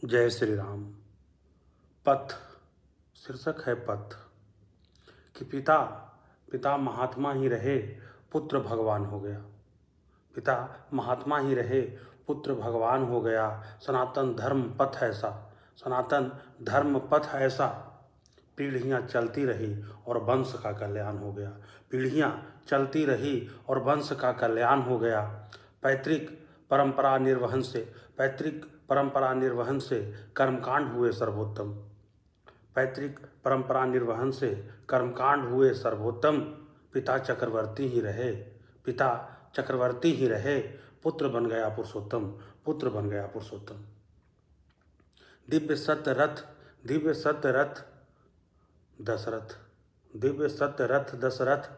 जय श्री राम। पथ शीर्षक है पथ कि पिता पिता महात्मा ही रहे, पुत्र भगवान हो गया। पिता महात्मा ही रहे, पुत्र भगवान हो गया। सनातन धर्म पथ ऐसा, सनातन धर्म पथ ऐसा, पीढ़ियाँ चलती रही और वंश का कल्याण हो गया। पीढ़ियाँ चलती रही और वंश का कल्याण हो गया। पैतृक परंपरा निर्वहन से कर्मकांड हुए सर्वोत्तम। पैतृक परंपरा निर्वहन से कर्मकांड हुए सर्वोत्तम। पिता चक्रवर्ती ही रहे, पिता चक्रवर्ती ही रहे, पुत्र बन गया पुरुषोत्तम, पुत्र बन गया पुरुषोत्तम। दिव्य सत्य रथ दशरथ, दिव्य सत्य रथ दशरथ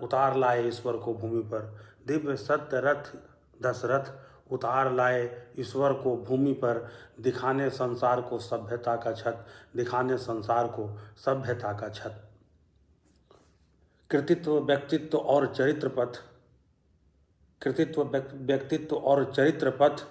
उतार लाए ईश्वर को भूमि पर। दिव्य सत्य रथ दशरथ उतार लाए ईश्वर को भूमि पर, दिखाने संसार को सभ्यता का छत, दिखाने संसार को सभ्यता का छत। कृतित्व व्यक्तित्व और चरित्र पथ, कृतित्व व्यक्तित्व और चरित्र पथ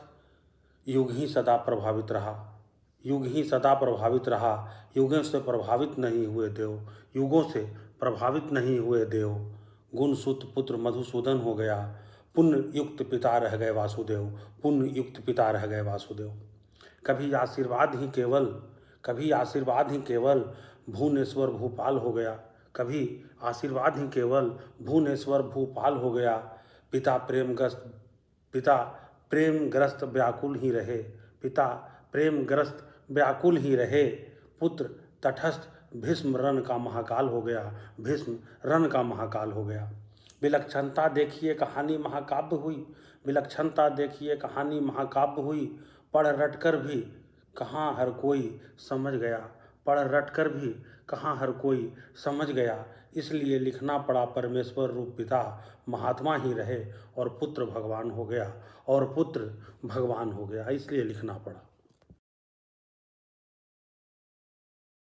युग ही सदा प्रभावित रहा, युग ही सदा प्रभावित रहा। युगों से प्रभावित नहीं हुए देव, युगों से प्रभावित नहीं हुए देव। गुण सूत पुत्र मधुसूदन हो गया, पुण्य युक्त पिता रह गए वासुदेव, पुण्य युक्त पिता रह गए वासुदेव। कभी आशीर्वाद ही केवल भुवनेश्वर भूपाल हो गया, कभी आशीर्वाद ही केवल भुवनेश्वर भूपाल हो गया। पिता प्रेमग्रस्त व्याकुल ही रहे, पिता प्रेमग्रस्त व्याकुल ही रहे। पुत्र तटस्थ भीष्म रण का महाकाल हो गया, भीष्म रण का महाकाल हो गया। विलक्षणता देखिए कहानी महाकाव्य हुई, विलक्षणता देखिए कहानी महाकाव्य हुई। पढ़ रटकर भी कहाँ हर कोई समझ गया, पढ़ रटकर भी कहाँ हर कोई समझ गया। इसलिए लिखना पड़ा परमेश्वर रूप पिता महात्मा ही रहे और पुत्र भगवान हो गया, और पुत्र भगवान हो गया, इसलिए लिखना पड़ा।